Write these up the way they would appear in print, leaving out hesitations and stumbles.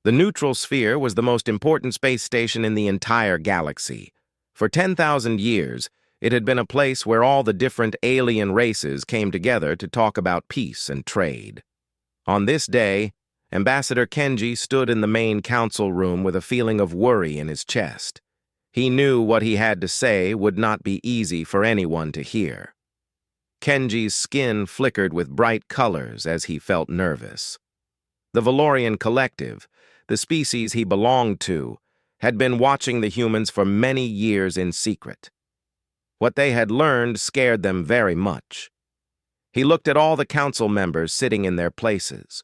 The neutral sphere was the most important space station in the entire galaxy. For 10,000 years, it had been a place where all the different alien races came together to talk about peace and trade. On this day, Ambassador Kenji stood in the main council room with a feeling of worry in his chest. He knew what he had to say would not be easy for anyone to hear. Kenji's skin flickered with bright colors as he felt nervous. The Valorian Collective, the species he belonged to, had been watching the humans for many years in secret. What they had learned scared them very much. He looked at all the council members sitting in their places.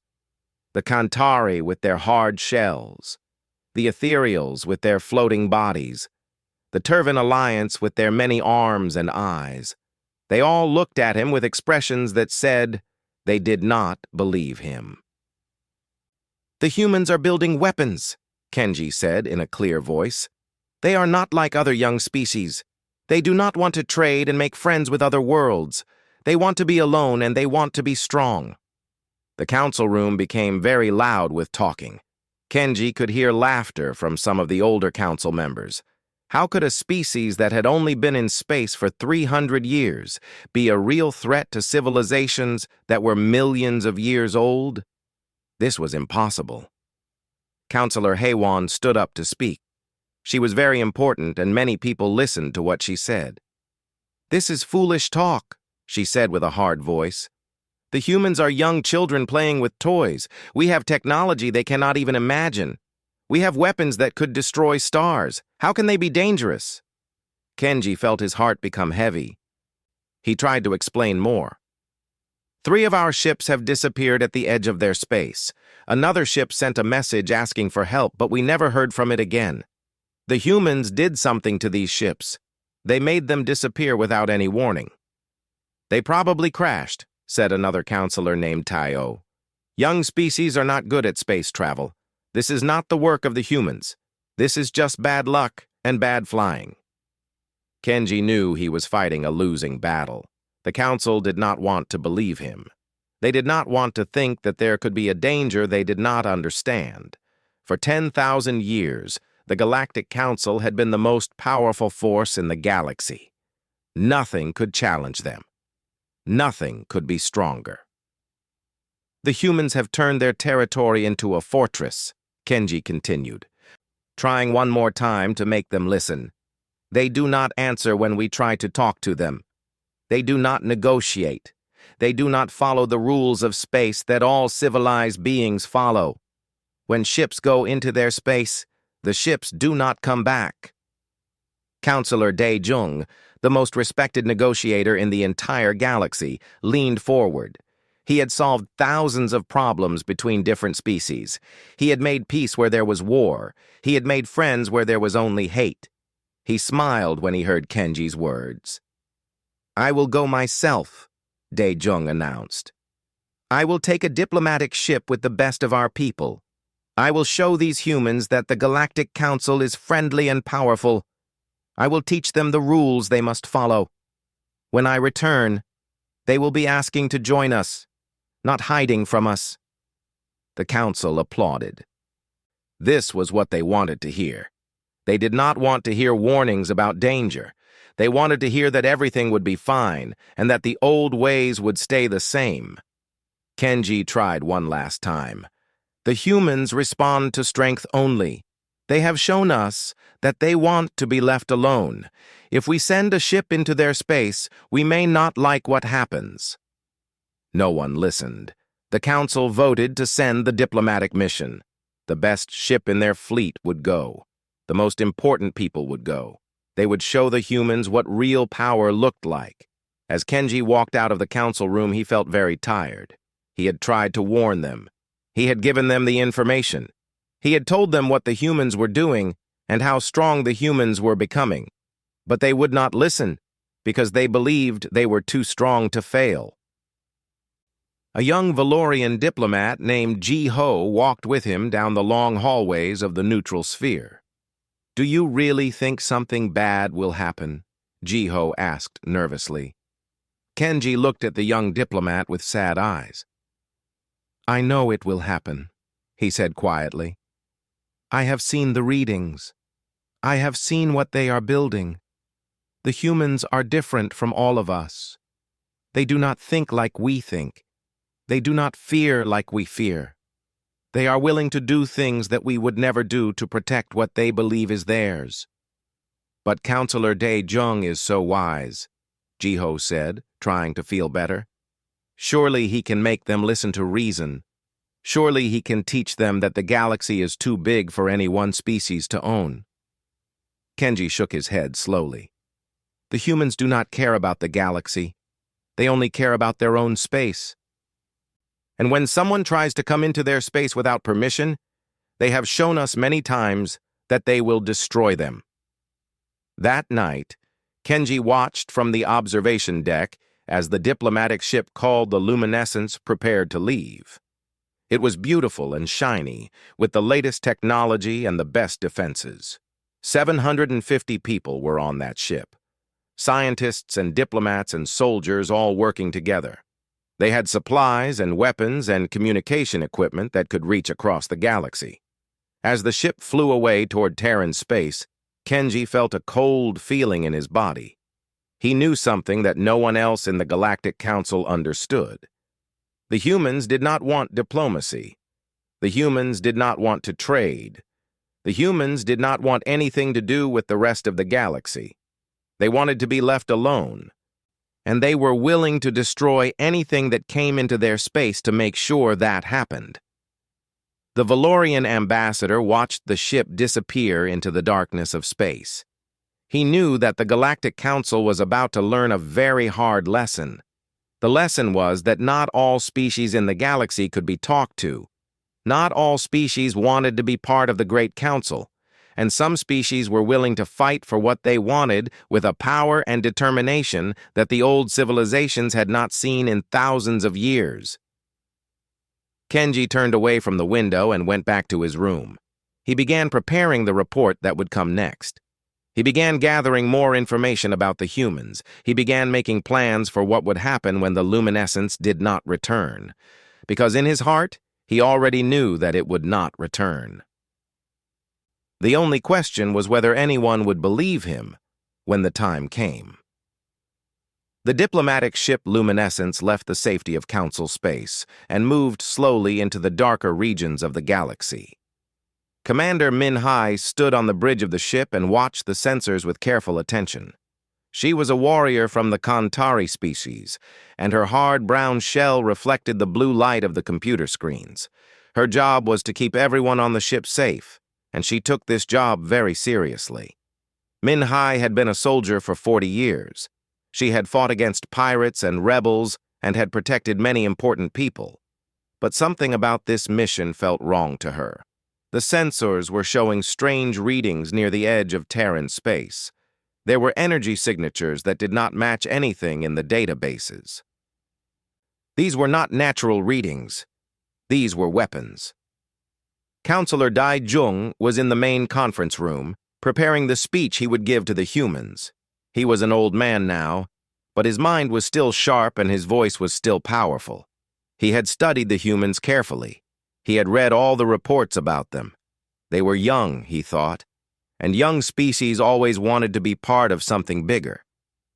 The Kantari with their hard shells, the Ethereals with their floating bodies, the Terran Alliance with their many arms and eyes. They all looked at him with expressions that said they did not believe him. "The humans are building weapons," Kenji said in a clear voice. "They are not like other young species. They do not want to trade and make friends with other worlds. They want to be alone and they want to be strong." The council room became very loud with talking. Kenji could hear laughter from some of the older council members. How could a species that had only been in space for 300 years be a real threat to civilizations that were millions of years old? This was impossible. Councillor Haywan stood up to speak. She was very important and many people listened to what she said. "This is foolish talk," she said with a hard voice. "The humans are young children playing with toys. We have technology they cannot even imagine. We have weapons that could destroy stars. How can they be dangerous?" Kenji felt his heart become heavy. He tried to explain more. "3 of our ships have disappeared at the edge of their space. Another ship sent a message asking for help, but we never heard from it again. The humans did something to these ships. They made them disappear without any warning." "They probably crashed," said another counselor named Taio. "Young species are not good at space travel. This is not the work of the humans. This is just bad luck and bad flying." Kenji knew he was fighting a losing battle. The council did not want to believe him. They did not want to think that there could be a danger they did not understand. For 10,000 years, the Galactic Concil had been the most powerful force in the galaxy. Nothing could challenge them. Nothing could be stronger. "The humans have turned their territory into a fortress," Kenji continued, trying one more time to make them listen. "They do not answer when we try to talk to them. They do not negotiate. They do not follow the rules of space that all civilized beings follow. When ships go into their space, the ships do not come back." Councillor Dae-jung, the most respected negotiator in the entire galaxy, leaned forward. He had solved thousands of problems between different species. He had made peace where there was war. He had made friends where there was only hate. He smiled when he heard Kenji's words. "I will go myself," Dae-jung announced. "I will take a diplomatic ship with the best of our people. I will show these humans that the Galactic Concil is friendly and powerful. I will teach them the rules they must follow. When I return, they will be asking to join us, not hiding from us." The council applauded. This was what they wanted to hear. They did not want to hear warnings about danger. They wanted to hear that everything would be fine and that the old ways would stay the same. Kenji tried one last time. "The humans respond to strength only. They have shown us that they want to be left alone. If we send a ship into their space, we may not like what happens." No one listened. The council voted to send the diplomatic mission. The best ship in their fleet would go. The most important people would go. They would show the humans what real power looked like. As Kenji walked out of the council room, he felt very tired. He had tried to warn them. He had given them the information. He had told them what the humans were doing and how strong the humans were becoming. But they would not listen because they believed they were too strong to fail. A young Valorian diplomat named Ji-ho walked with him down the long hallways of the neutral sphere. "Do you really think something bad will happen?" Ji-ho asked nervously. Kenji looked at the young diplomat with sad eyes. "I know it will happen," he said quietly. I have seen the readings. I have seen what they are building. The humans are different from all of us. They do not think like we think. They do not fear like we fear. They are willing to do things that we would never do to protect what they believe is theirs. But Counselor Dae-jung is so wise, Jiho said, trying to feel better. Surely he can make them listen to reason. Surely he can teach them that the galaxy is too big for any one species to own. Kenji shook his head slowly. The humans do not care about the galaxy. They only care about their own space. And when someone tries to come into their space without permission, they have shown us many times that they will destroy them. That night, Kenji watched from the observation deck as the diplomatic ship called the Luminescence prepared to leave. It was beautiful and shiny, with the latest technology and the best defenses. 750 people were on that ship. Scientists and diplomats and soldiers all working together. They had supplies and weapons and communication equipment that could reach across the galaxy. As the ship flew away toward Terran space, Kenji felt a cold feeling in his body. He knew something that no one else in the Galactic Council understood. The humans did not want diplomacy. The humans did not want to trade. The humans did not want anything to do with the rest of the galaxy. They wanted to be left alone. And they were willing to destroy anything that came into their space to make sure that happened. The Valorian ambassador watched the ship disappear into the darkness of space. He knew that the Galactic Council was about to learn a very hard lesson. The lesson was that not all species in the galaxy could be talked to. Not all species wanted to be part of the Great Council, and some species were willing to fight for what they wanted with a power and determination that the old civilizations had not seen in thousands of years. Kenji turned away from the window and went back to his room. He began preparing the report that would come next. He began gathering more information about the humans. He began making plans for what would happen when the luminescence did not return, because in his heart, he already knew that it would not return. The only question was whether anyone would believe him when the time came. The diplomatic ship Luminescence left the safety of Council space and moved slowly into the darker regions of the galaxy. Commander Min-hai stood on the bridge of the ship and watched the sensors with careful attention. She was a warrior from the Kantari species, and her hard brown shell reflected the blue light of the computer screens. Her job was to keep everyone on the ship safe, and she took this job very seriously. Min-hai had been a soldier for 40 years. She had fought against pirates and rebels and had protected many important people. But something about this mission felt wrong to her. The sensors were showing strange readings near the edge of Terran space. There were energy signatures that did not match anything in the databases. These were not natural readings. These were weapons. Counselor Dae-jung was in the main conference room, preparing the speech he would give to the humans. He was an old man now, but his mind was still sharp and his voice was still powerful. He had studied the humans carefully. He had read all the reports about them. They were young, he thought, and young species always wanted to be part of something bigger.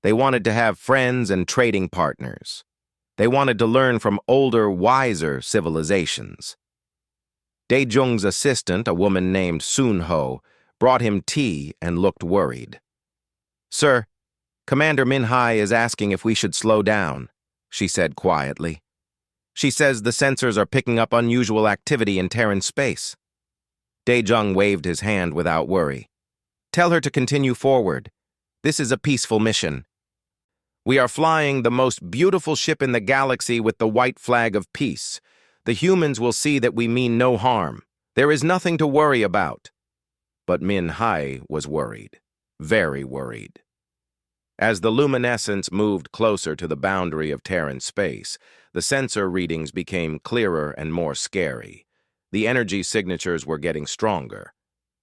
They wanted to have friends and trading partners. They wanted to learn from older, wiser civilizations. Dae-jung's assistant, a woman named Sun-ho, brought him tea and looked worried. "Sir, Commander Min-hai is asking if we should slow down," she said quietly. "She says the sensors are picking up unusual activity in Terran space." Dae-jung waved his hand without worry. "Tell her to continue forward. This is a peaceful mission. We are flying the most beautiful ship in the galaxy with the white flag of peace. The humans will see that we mean no harm. There is nothing to worry about." But Min-hai was worried, very worried. As the luminescence moved closer to the boundary of Terran space, the sensor readings became clearer and more scary. The energy signatures were getting stronger.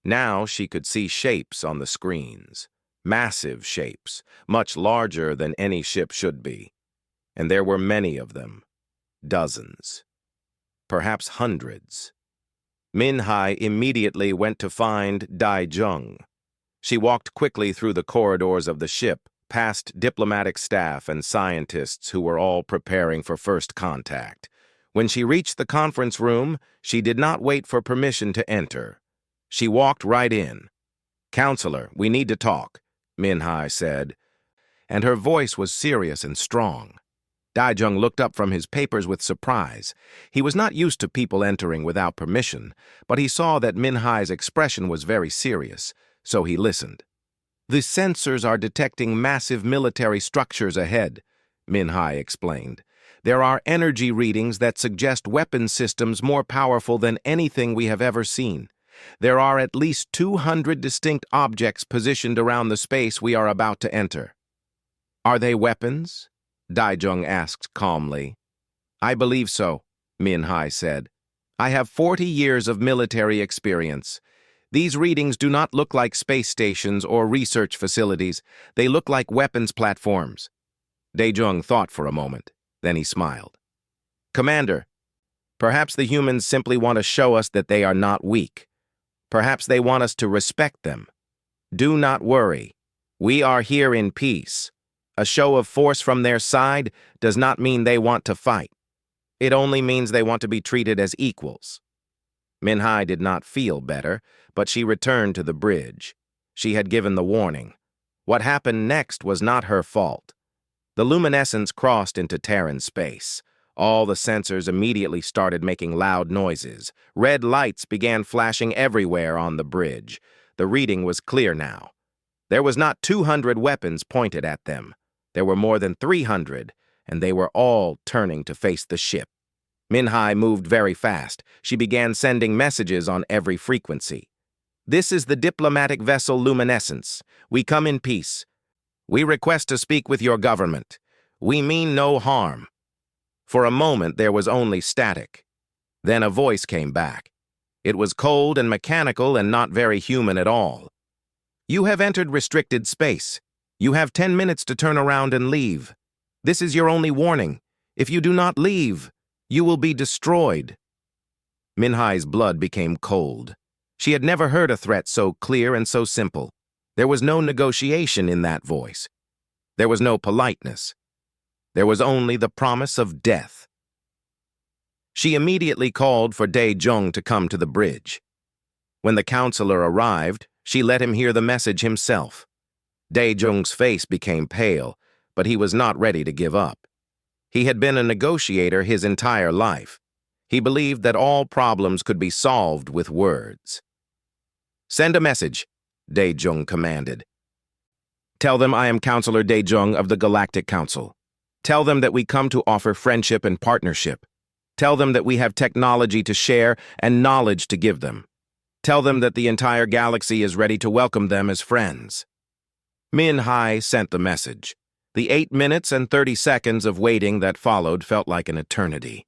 Now she could see shapes on the screens. Massive shapes, much larger than any ship should be. And there were many of them. Dozens. Perhaps hundreds. Min-hai immediately went to find Dai-jung. She walked quickly through the corridors of the ship, past diplomatic staff and scientists who were all preparing for first contact. When she reached the conference room, she did not wait for permission to enter. She walked right in. "Counselor, we need to talk," Min-hai said, and her voice was serious and strong. Dai-jung looked up from his papers with surprise. He was not used to people entering without permission, but he saw that Min-hai's expression was very serious, so he listened. "The sensors are detecting massive military structures ahead," Min-hai explained. "There are energy readings that suggest weapon systems more powerful than anything we have ever seen. There are at least 200 distinct objects positioned around the space we are about to enter." "Are they weapons?" Dai-jung asked calmly. "I believe so," Min-hai said. "I have 40 years of military experience. These readings do not look like space stations or research facilities. They look like weapons platforms." Dai-jung thought for a moment. Then he smiled. "Commander, perhaps the humans simply want to show us that they are not weak. Perhaps they want us to respect them. Do not worry. We are here in peace. A show of force from their side does not mean they want to fight. It only means they want to be treated as equals." Min-hai did not feel better, but she returned to the bridge. She had given the warning. What happened next was not her fault. The luminescence crossed into Terran space. All the sensors immediately started making loud noises. Red lights began flashing everywhere on the bridge. The reading was clear now. There was not 200 weapons pointed at them. There were more than 300, and they were all turning to face the ship. Min-hai moved very fast. She began sending messages on every frequency. "This is the diplomatic vessel Luminescence. We come in peace. We request to speak with your government. We mean no harm." For a moment there was only static. Then a voice came back. It was cold and mechanical and not very human at all. "You have entered restricted space. You have 10 minutes to turn around and leave. This is your only warning. If you do not leave, you will be destroyed." Min-hai's blood became cold. She had never heard a threat so clear and so simple. There was no negotiation in that voice. There was no politeness. There was only the promise of death. She immediately called for Dai-jung to come to the bridge. When the counselor arrived, she let him hear the message himself. Dai-jung's face became pale, but he was not ready to give up. He had been a negotiator his entire life. He believed that all problems could be solved with words. "Send a message," Dai-jung commanded. "Tell them I am Counselor Dai-jung of the Galactic Concil. Tell them that we come to offer friendship and partnership. Tell them that we have technology to share and knowledge to give them. Tell them that the entire galaxy is ready to welcome them as friends." Min-hai sent the message. The 8 minutes and 30 seconds of waiting that followed felt like an eternity.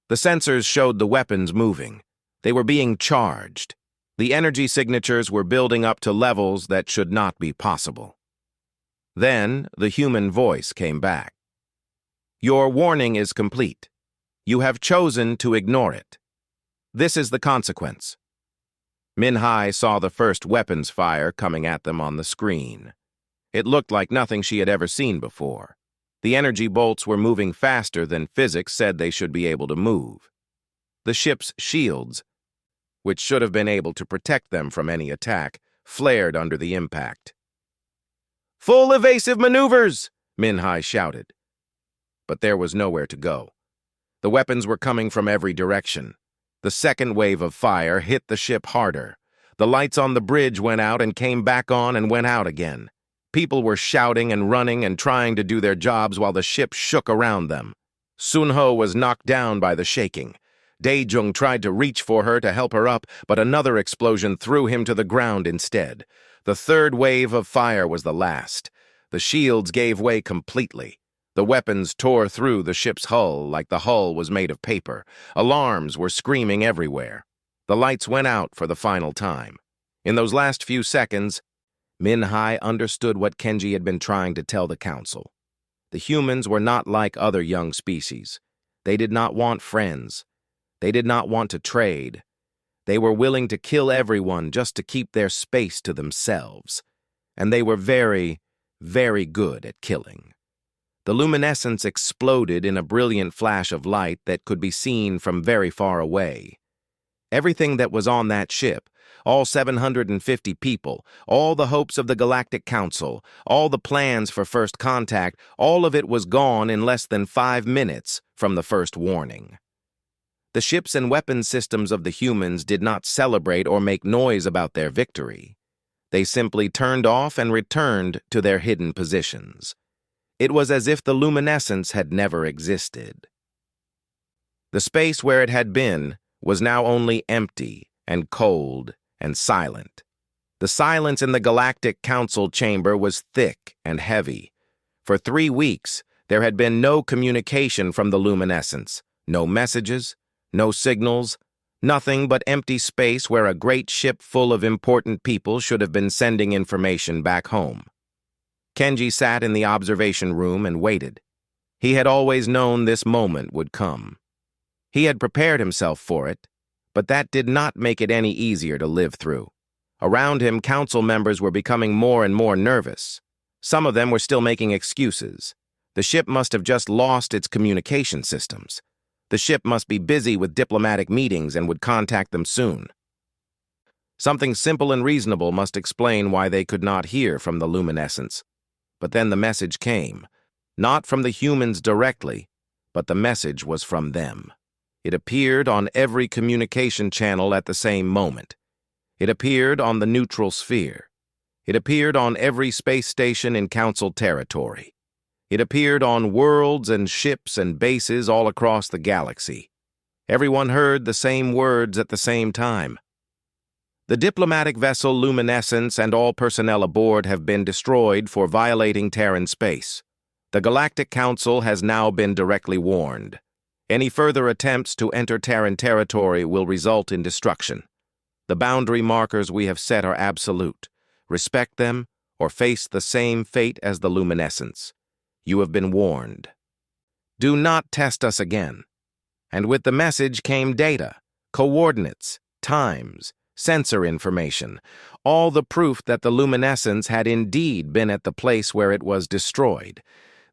The sensors showed the weapons moving. They were being charged. The energy signatures were building up to levels that should not be possible. Then the human voice came back. "Your warning is complete. You have chosen to ignore it. This is the consequence." Min-hai saw the first weapons fire coming at them on the screen. It looked like nothing she had ever seen before. The energy bolts were moving faster than physics said they should be able to move. The ship's shields, which should have been able to protect them from any attack, flared under the impact. "Full evasive maneuvers!" Min-hai shouted. But there was nowhere to go. The weapons were coming from every direction. The second wave of fire hit the ship harder. The lights on the bridge went out and came back on and went out again. People were shouting and running and trying to do their jobs while the ship shook around them. Sun-ho was knocked down by the shaking. Dai-jung tried to reach for her to help her up, but another explosion threw him to the ground instead. The third wave of fire was the last. The shields gave way completely. The weapons tore through the ship's hull like the hull was made of paper. Alarms were screaming everywhere. The lights went out for the final time. In those last few seconds, Min-hai understood what Kenji had been trying to tell the Council. The humans were not like other young species. They did not want friends. They did not want to trade. They were willing to kill everyone just to keep their space to themselves. And they were very, very good at killing. The luminescence exploded in a brilliant flash of light that could be seen from very far away. Everything that was on that ship, all 750 people, all the hopes of the Galactic Council, all the plans for first contact, all of it was gone in less than 5 minutes from the first warning. The ships and weapons systems of the humans did not celebrate or make noise about their victory. They simply turned off and returned to their hidden positions. It was as if the luminescence had never existed. The space where it had been was now only empty and cold and silent. The silence in the Galactic Council chamber was thick and heavy. For 3 weeks, there had been no communication from the luminescence, no messages, no signals, nothing but empty space where a great ship full of important people should have been sending information back home. Kenji sat in the observation room and waited. He had always known this moment would come. He had prepared himself for it, but that did not make it any easier to live through. Around him, council members were becoming more and more nervous. Some of them were still making excuses. The ship must have just lost its communication systems. The ship must be busy with diplomatic meetings and would contact them soon. Something simple and reasonable must explain why they could not hear from the luminescence. But then the message came, not from the humans directly, but the message was from them. It appeared on every communication channel at the same moment. It appeared on the neutral sphere. It appeared on every space station in Council territory. It appeared on worlds and ships and bases all across the galaxy. Everyone heard the same words at the same time. The diplomatic vessel Luminescence and all personnel aboard have been destroyed for violating Terran space. The Galactic Council has now been directly warned. Any further attempts to enter Terran territory will result in destruction. The boundary markers we have set are absolute. Respect them or face the same fate as the Luminescence. You have been warned. Do not test us again. And with the message came data, coordinates, times, sensor information, all the proof that the luminescence had indeed been at the place where it was destroyed.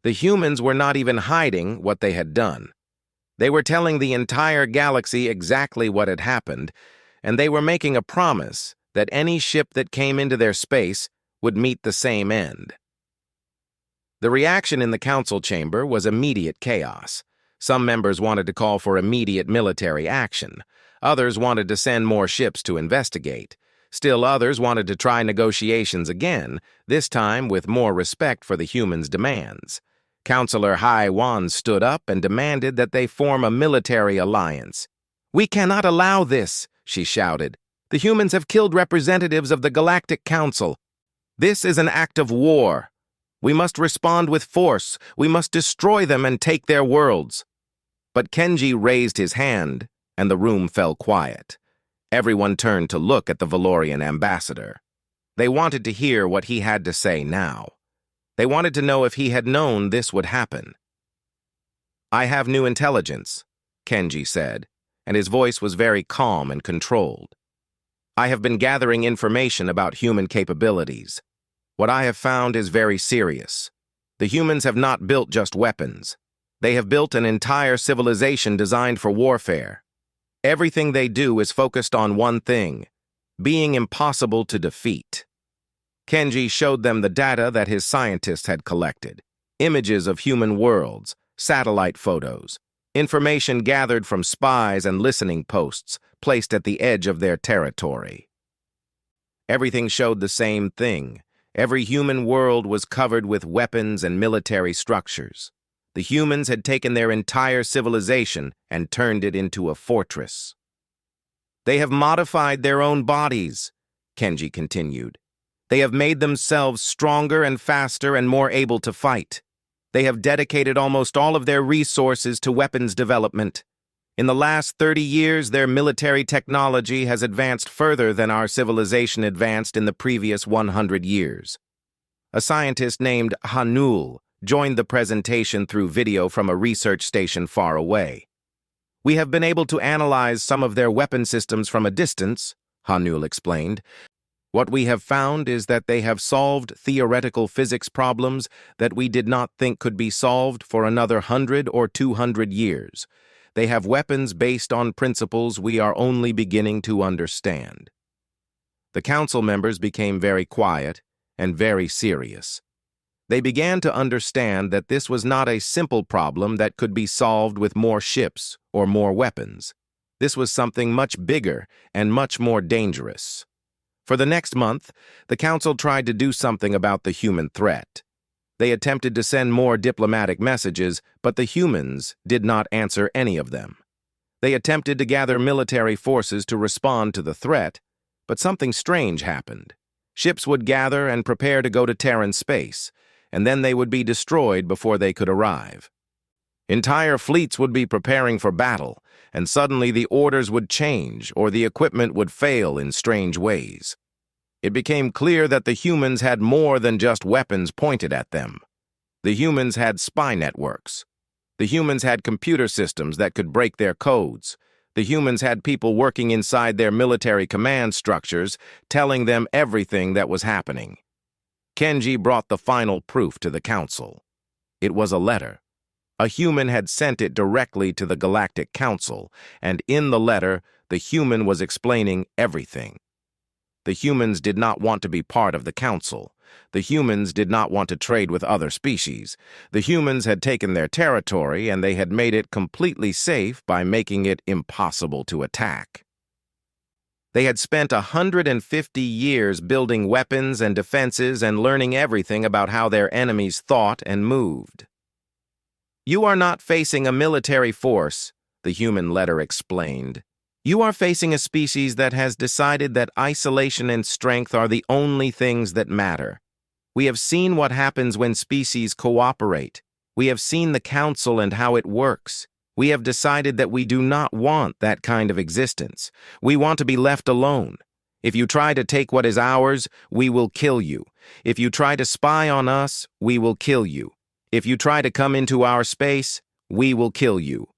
The humans were not even hiding what they had done. They were telling the entire galaxy exactly what had happened, and they were making a promise that any ship that came into their space would meet the same end. The reaction in the council chamber was immediate chaos. Some members wanted to call for immediate military action. Others wanted to send more ships to investigate. Still others wanted to try negotiations again, this time with more respect for the humans' demands. Councillor Hai Wan stood up and demanded that they form a military alliance. "We cannot allow this," she shouted. "The humans have killed representatives of the Galactic Council. This is an act of war. We must respond with force. We must destroy them and take their worlds." But Kenji raised his hand, and the room fell quiet. Everyone turned to look at the Valorian ambassador. They wanted to hear what he had to say now. They wanted to know if he had known this would happen. "I have new intelligence," Kenji said, and his voice was very calm and controlled. "I have been gathering information about human capabilities. What I have found is very serious. The humans have not built just weapons. They have built an entire civilization designed for warfare. Everything they do is focused on one thing, being impossible to defeat." Kenji showed them the data that his scientists had collected, images of human worlds, satellite photos, information gathered from spies and listening posts placed at the edge of their territory. Everything showed the same thing. Every human world was covered with weapons and military structures. The humans had taken their entire civilization and turned it into a fortress. "They have modified their own bodies," Kenji continued. "They have made themselves stronger and faster and more able to fight. They have dedicated almost all of their resources to weapons development. In the last 30 years, their military technology has advanced further than our civilization advanced in the previous 100 years. A scientist named Hanul joined the presentation through video from a research station far away. We have been able to analyze some of their weapon systems from a distance, Hanul explained. What we have found is that they have solved theoretical physics problems that we did not think could be solved for another 100 or 200 years. They have weapons based on principles we are only beginning to understand. The council members became very quiet and very serious. They began to understand that this was not a simple problem that could be solved with more ships or more weapons. This was something much bigger and much more dangerous. For the next month, the council tried to do something about the human threat. They attempted to send more diplomatic messages, but the humans did not answer any of them. They attempted to gather military forces to respond to the threat, but something strange happened. Ships would gather and prepare to go to Terran space, and then they would be destroyed before they could arrive. Entire fleets would be preparing for battle, and suddenly the orders would change or the equipment would fail in strange ways. It became clear that the humans had more than just weapons pointed at them. The humans had spy networks. The humans had computer systems that could break their codes. The humans had people working inside their military command structures, telling them everything that was happening. Kenji brought the final proof to the council. It was a letter. A human had sent it directly to the Galactic Concil, and in the letter, the human was explaining everything. The humans did not want to be part of the council. The humans did not want to trade with other species. The humans had taken their territory, and they had made it completely safe by making it impossible to attack. They had spent 150 years building weapons and defenses and learning everything about how their enemies thought and moved. "You are not facing a military force," the human letter explained. "You are facing a species that has decided that isolation and strength are the only things that matter. We have seen what happens when species cooperate. We have seen the council and how it works. We have decided that we do not want that kind of existence. We want to be left alone. If you try to take what is ours, we will kill you. If you try to spy on us, we will kill you. If you try to come into our space, we will kill you.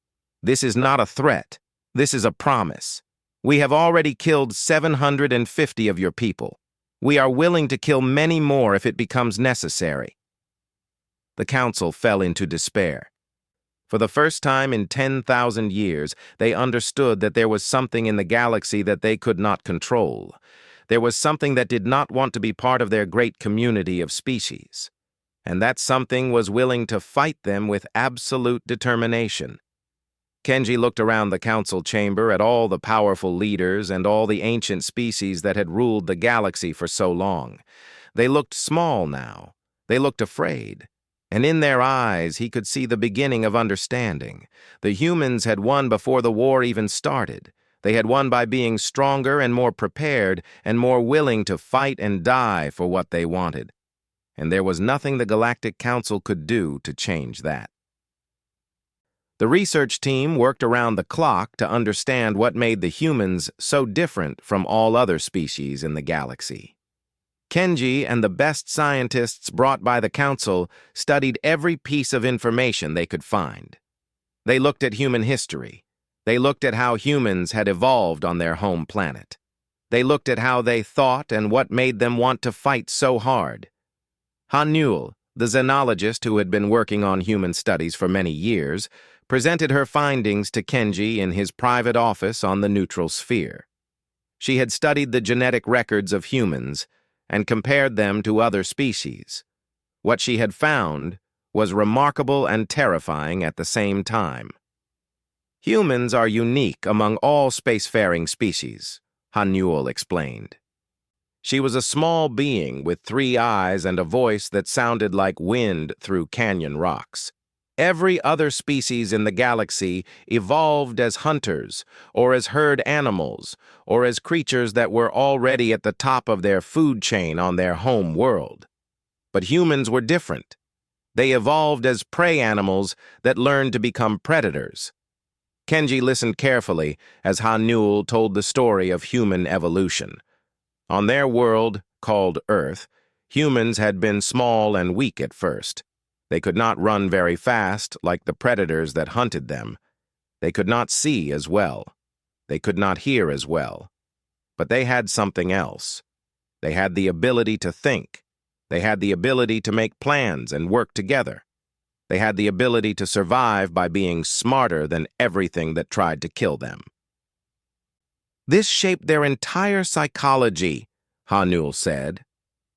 This is not a threat. This is a promise. We have already killed 750 of your people. We are willing to kill many more if it becomes necessary." The council fell into despair. For the first time in 10,000 years, they understood that there was something in the galaxy that they could not control. There was something that did not want to be part of their great community of species. And that something was willing to fight them with absolute determination. Kenji looked around the council chamber at all the powerful leaders and all the ancient species that had ruled the galaxy for so long. They looked small now. They looked afraid. And in their eyes, he could see the beginning of understanding. The humans had won before the war even started. They had won by being stronger and more prepared and more willing to fight and die for what they wanted. And there was nothing the Galactic Council could do to change that. The research team worked around the clock to understand what made the humans so different from all other species in the galaxy. Kenji and the best scientists brought by the council studied every piece of information they could find. They looked at human history. They looked at how humans had evolved on their home planet. They looked at how they thought and what made them want to fight so hard. Hanul, the xenologist who had been working on human studies for many years, presented her findings to Kenji in his private office on the neutral sphere. She had studied the genetic records of humans and compared them to other species. What she had found was remarkable and terrifying at the same time. Humans are unique among all spacefaring species, Hanul explained. She was a small being with 3 eyes and a voice that sounded like wind through canyon rocks. Every other species in the galaxy evolved as hunters, or as herd animals, or as creatures that were already at the top of their food chain on their home world. But humans were different. They evolved as prey animals that learned to become predators. Kenji listened carefully as Hanul told the story of human evolution. On their world, called Earth, humans had been small and weak at first. They could not run very fast like the predators that hunted them. They could not see as well. They could not hear as well. But they had something else. They had the ability to think. They had the ability to make plans and work together. They had the ability to survive by being smarter than everything that tried to kill them. This shaped their entire psychology, Hanul said.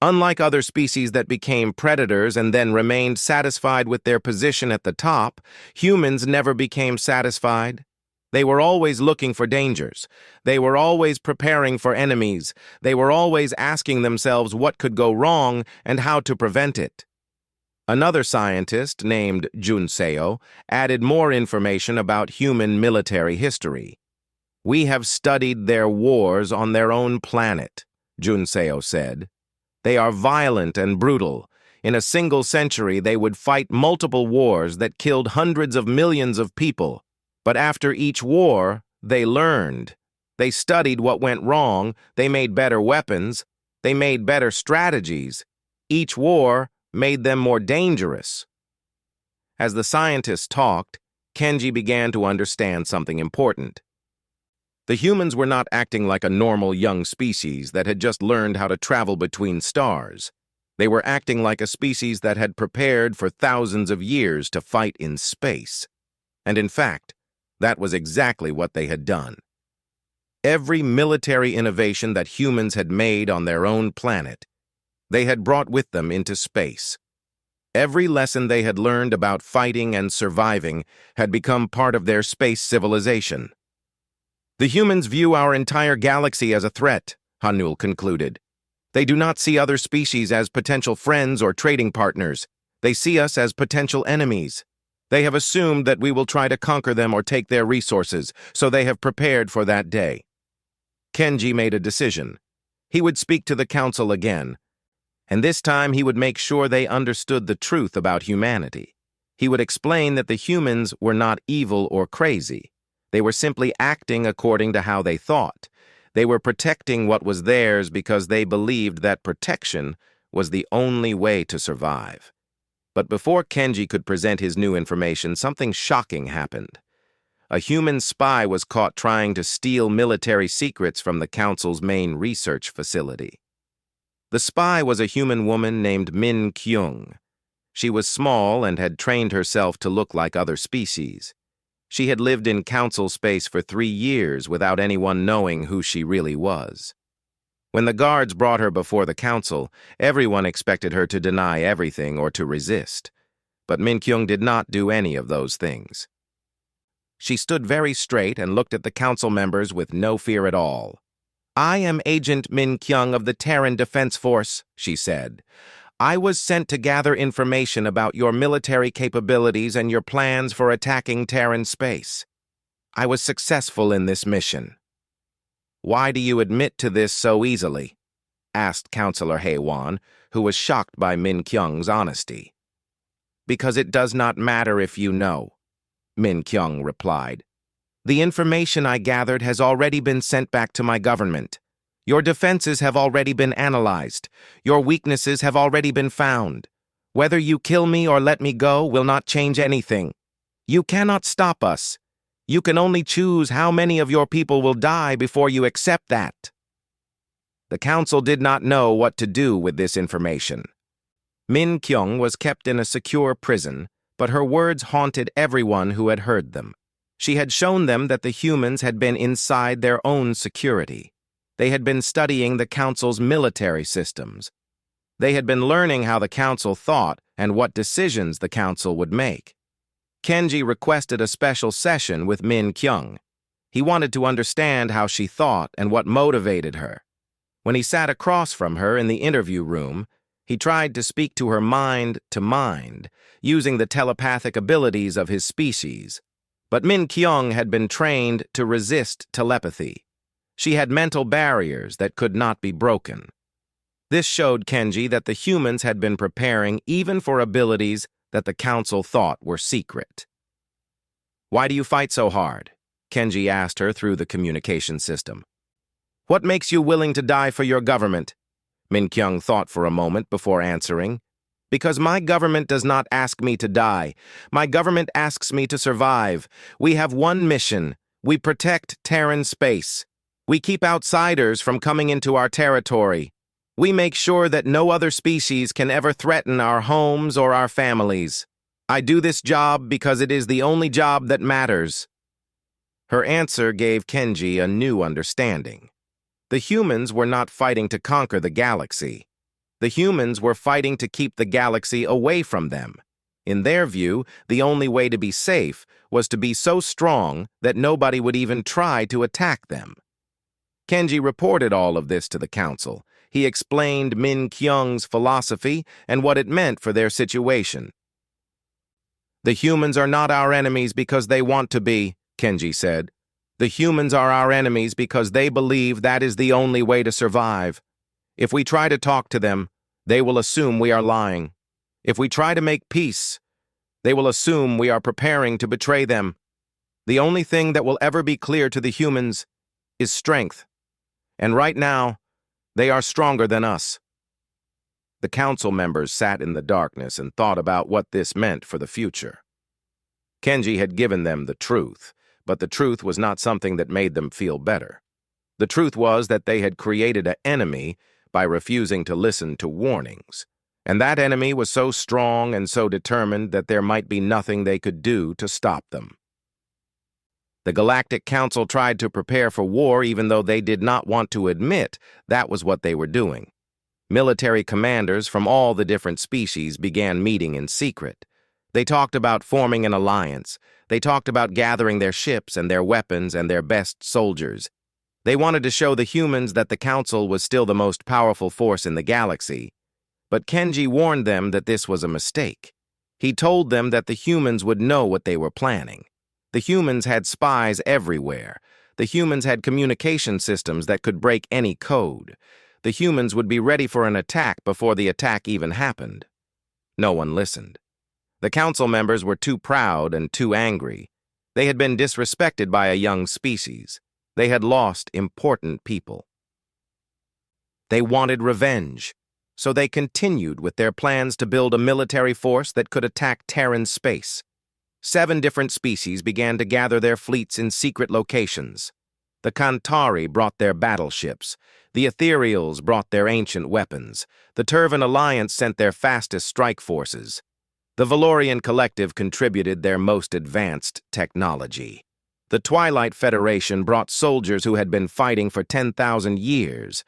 Unlike other species that became predators and then remained satisfied with their position at the top, humans never became satisfied. They were always looking for dangers. They were always preparing for enemies. They were always asking themselves what could go wrong and how to prevent it. Another scientist, named Junseo, added more information about human military history. "We have studied their wars on their own planet," Junseo said. "They are violent and brutal. In a single century, they would fight multiple wars that killed hundreds of millions of people. But after each war, they learned. They studied what went wrong, they made better weapons, they made better strategies. Each war made them more dangerous." As the scientists talked, Kenji began to understand something important. The humans were not acting like a normal young species that had just learned how to travel between stars. They were acting like a species that had prepared for thousands of years to fight in space. And in fact, that was exactly what they had done. Every military innovation that humans had made on their own planet, they had brought with them into space. Every lesson they had learned about fighting and surviving had become part of their space civilization. "The humans view our entire galaxy as a threat," Hanul concluded. "They do not see other species as potential friends or trading partners. They see us as potential enemies. They have assumed that we will try to conquer them or take their resources, so they have prepared for that day." Kenji made a decision. He would speak to the council again, and this time he would make sure they understood the truth about humanity. He would explain that the humans were not evil or crazy. They were simply acting according to how they thought. They were protecting what was theirs because they believed that protection was the only way to survive. But before Kenji could present his new information, something shocking happened. A human spy was caught trying to steal military secrets from the Council's main research facility. The spy was a human woman named Min Kyung. She was small and had trained herself to look like other species. She had lived in Council space for 3 years without anyone knowing who she really was. When the guards brought her before the Council, everyone expected her to deny everything or to resist. But Min Kyung did not do any of those things. She stood very straight and looked at the Council members with no fear at all. "I am Agent Min Kyung of the Terran Defense Force," she said. "I was sent to gather information about your military capabilities and your plans for attacking Terran space. I was successful in this mission." "Why do you admit to this so easily?" asked Councillor Haewon, who was shocked by Min Kyung's honesty. "Because it does not matter if you know," Min Kyung replied. "The information I gathered has already been sent back to my government. Your defenses have already been analyzed. Your weaknesses have already been found. Whether you kill me or let me go will not change anything. You cannot stop us. You can only choose how many of your people will die before you accept that." The council did not know what to do with this information. Min Kyung was kept in a secure prison, but her words haunted everyone who had heard them. She had shown them that the humans had been inside their own security. They had been studying the Council's military systems. They had been learning how the Council thought and what decisions the Council would make. Kenji requested a special session with Min Kyung. He wanted to understand how she thought and what motivated her. When he sat across from her in the interview room, he tried to speak to her mind to mind, using the telepathic abilities of his species. But Min Kyung had been trained to resist telepathy. She had mental barriers that could not be broken. This showed Kenji that the humans had been preparing even for abilities that the Council thought were secret. "Why do you fight so hard?" Kenji asked her through the communication system. "What makes you willing to die for your government?" Min Kyung thought for a moment before answering. Because my government does not ask me to die. My government asks me to survive. We have one mission. We protect Terran space. We keep outsiders from coming into our territory. We make sure that no other species can ever threaten our homes or our families. I do this job because it is the only job that matters." Her answer gave Kenji a new understanding. The humans were not fighting to conquer the galaxy. The humans were fighting to keep the galaxy away from them. In their view, the only way to be safe was to be so strong that nobody would even try to attack them. Kenji reported all of this to the council. He explained Min Kyung's philosophy and what it meant for their situation. "The humans are not our enemies because they want to be," Kenji said. "The humans are our enemies because they believe that is the only way to survive. If we try to talk to them, they will assume we are lying. If we try to make peace, they will assume we are preparing to betray them. The only thing that will ever be clear to the humans is strength. And right now, they are stronger than us." The council members sat in the darkness and thought about what this meant for the future. Kenji had given them the truth, but the truth was not something that made them feel better. The truth was that they had created an enemy by refusing to listen to warnings. And that enemy was so strong and so determined that there might be nothing they could do to stop them. The Galactic Council tried to prepare for war even though they did not want to admit that was what they were doing. Military commanders from all the different species began meeting in secret. They talked about forming an alliance. They talked about gathering their ships and their weapons and their best soldiers. They wanted to show the humans that the Council was still the most powerful force in the galaxy. But Kenji warned them that this was a mistake. He told them that the humans would know what they were planning. The humans had spies everywhere. The humans had communication systems that could break any code. The humans would be ready for an attack before the attack even happened. No one listened. The council members were too proud and too angry. They had been disrespected by a young species. They had lost important people. They wanted revenge, so they continued with their plans to build a military force that could attack Terran space. 7 different species began to gather their fleets in secret locations. The Kantari brought their battleships. The Ethereals brought their ancient weapons. The Terran Alliance sent their fastest strike forces. The Valorian Collective contributed their most advanced technology. The Twilight Federation brought soldiers who had been fighting for 10,000 years.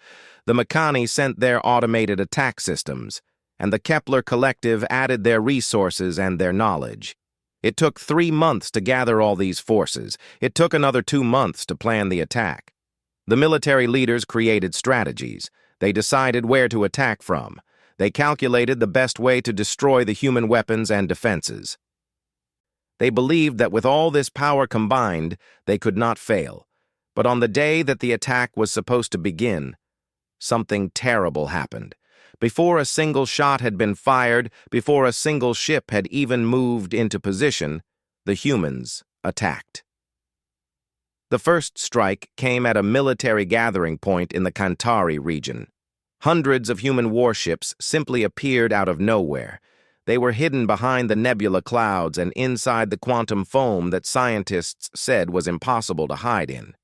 The Makani sent their automated attack systems, and the Kepler Collective added their resources and their knowledge. It took 3 months to gather all these forces. It took another 2 months to plan the attack. The military leaders created strategies. They decided where to attack from. They calculated the best way to destroy the human weapons and defenses. They believed that with all this power combined, they could not fail. But on the day that the attack was supposed to begin, something terrible happened. Before a single shot had been fired, before a single ship had even moved into position, the humans attacked. The first strike came at a military gathering point in the Kantari region. Hundreds of human warships simply appeared out of nowhere. They were hidden behind the nebula clouds and inside the quantum foam that scientists said was impossible to hide in.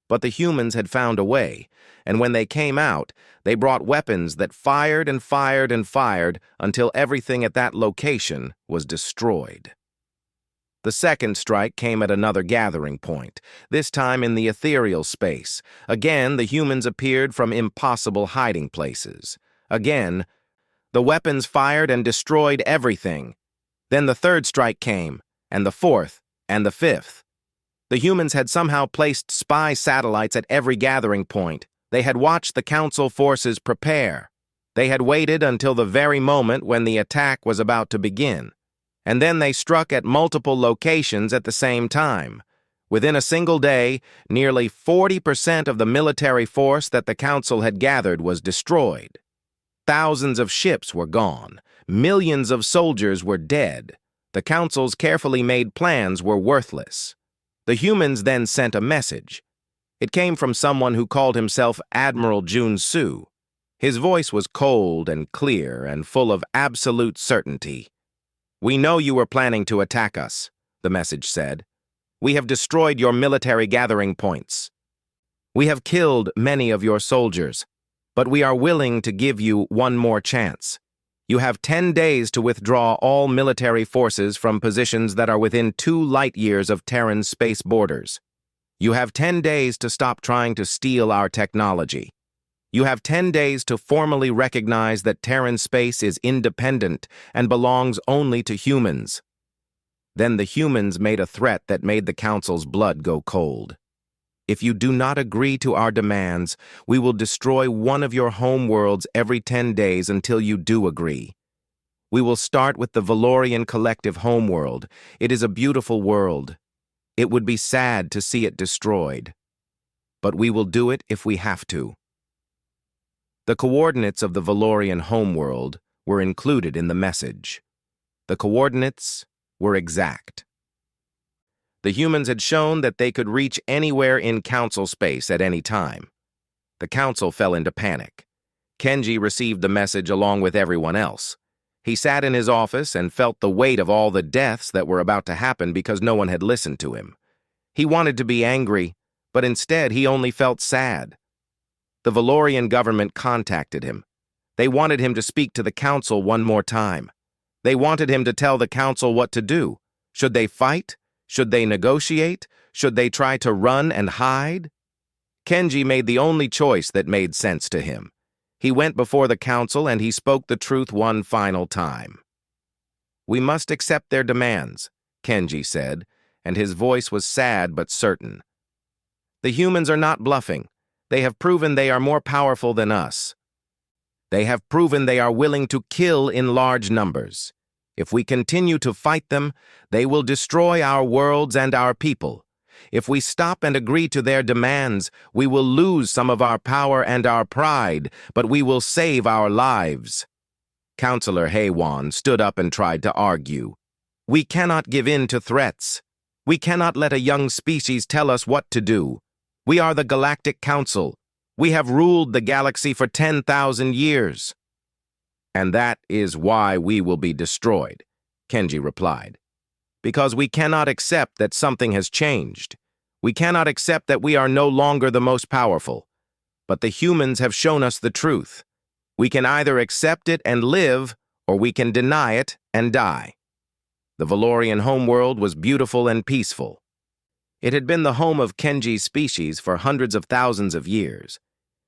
But the humans had found a way, and when they came out, they brought weapons that fired and fired and fired until everything at that location was destroyed. The second strike came at another gathering point, this time in the ethereal space. Again, the humans appeared from impossible hiding places. Again, the weapons fired and destroyed everything. Then the third strike came, and the fourth, and the fifth. The humans had somehow placed spy satellites at every gathering point. They had watched the Council forces prepare. They had waited until the very moment when the attack was about to begin. And then they struck at multiple locations at the same time. Within a single day, nearly 40% of the military force that the Council had gathered was destroyed. Thousands of ships were gone. Millions of soldiers were dead. The Council's carefully made plans were worthless. The humans then sent a message. It came from someone who called himself Admiral Jun Su. His voice was cold and clear and full of absolute certainty. "We know you were planning to attack us," the message said. "We have destroyed your military gathering points. We have killed many of your soldiers, but we are willing to give you one more chance. You have 10 days to withdraw all military forces from positions that are within 2 light years of Terran space borders. You have 10 days to stop trying to steal our technology. You have 10 days to formally recognize that Terran space is independent and belongs only to humans." Then the humans made a threat that made the Council's blood go cold. "If you do not agree to our demands, we will destroy one of your homeworlds every 10 days until you do agree. We will start with the Valorian collective homeworld. It is a beautiful world. It would be sad to see it destroyed. But we will do it if we have to." The coordinates of the Valorian homeworld were included in the message. The coordinates were exact. The humans had shown that they could reach anywhere in Council space at any time. The Council fell into panic. Kenji received the message along with everyone else. He sat in his office and felt the weight of all the deaths that were about to happen because no one had listened to him. He wanted to be angry, but instead he only felt sad. The Valorian government contacted him. They wanted him to speak to the Council one more time. They wanted him to tell the Council what to do. Should they fight? Should they negotiate? Should they try to run and hide? Kenji made the only choice that made sense to him. He went before the Council and he spoke the truth one final time. "We must accept their demands," Kenji said, and his voice was sad but certain. "The humans are not bluffing. They have proven they are more powerful than us. They have proven they are willing to kill in large numbers. If we continue to fight them, they will destroy our worlds and our people. If we stop and agree to their demands, we will lose some of our power and our pride, but we will save our lives." Councillor Haywan stood up and tried to argue. "We cannot give in to threats. We cannot let a young species tell us what to do. We are the Galactic Concil. We have ruled the galaxy for 10,000 years. "And that is why we will be destroyed," Kenji replied. "Because we cannot accept that something has changed. We cannot accept that we are no longer the most powerful. But the humans have shown us the truth. We can either accept it and live, or we can deny it and die." The Valorian homeworld was beautiful and peaceful. It had been the home of Kenji's species for hundreds of thousands of years.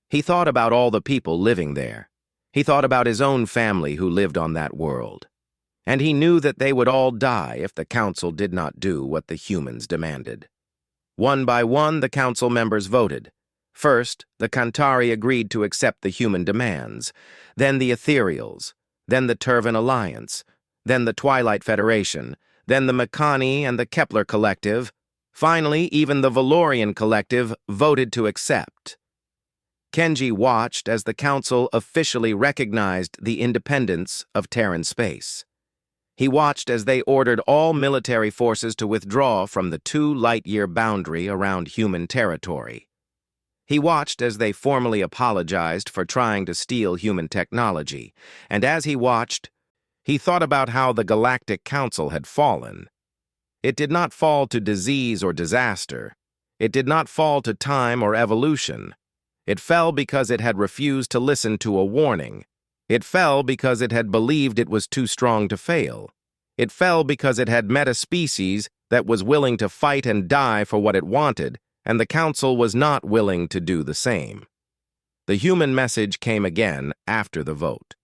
He thought about all the people living there. He thought about his own family who lived on that world. And he knew that they would all die if the Council did not do what the humans demanded. One by one, the Council members voted. First, the Kantari agreed to accept the human demands, then the Ethereals, then the Terran Alliance, then the Twilight Federation, then the Makani and the Kepler Collective. Finally, even the Valorian Collective voted to accept. Kenji watched as the Council officially recognized the independence of Terran space. He watched as they ordered all military forces to withdraw from the 2-light-year boundary around human territory. He watched as they formally apologized for trying to steal human technology, and as he watched, he thought about how the Galactic Concil had fallen. It did not fall to disease or disaster. It did not fall to time or evolution. It fell because it had refused to listen to a warning. It fell because it had believed it was too strong to fail. It fell because it had met a species that was willing to fight and die for what it wanted, and the Council was not willing to do the same. The human message came again after the vote.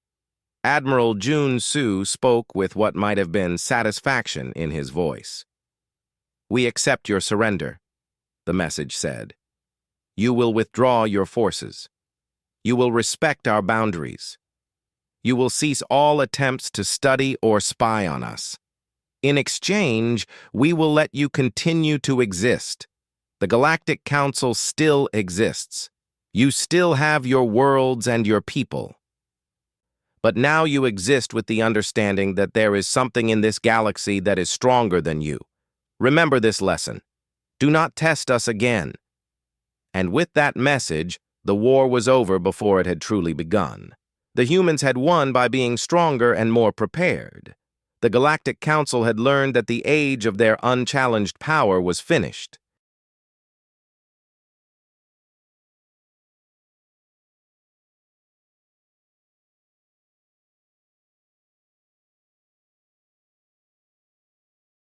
Admiral Jun Su spoke with what might have been satisfaction in his voice. "We accept your surrender," the message said. "You will withdraw your forces. You will respect our boundaries. You will cease all attempts to study or spy on us. In exchange, we will let you continue to exist. The Galactic Concil still exists. You still have your worlds and your people. But now you exist with the understanding that there is something in this galaxy that is stronger than you. Remember this lesson. Do not test us again." And with that message, The war was over before it had truly begun. The humans had won by being stronger and more prepared. The Galactic Council had learned that the age of their unchallenged power was finished.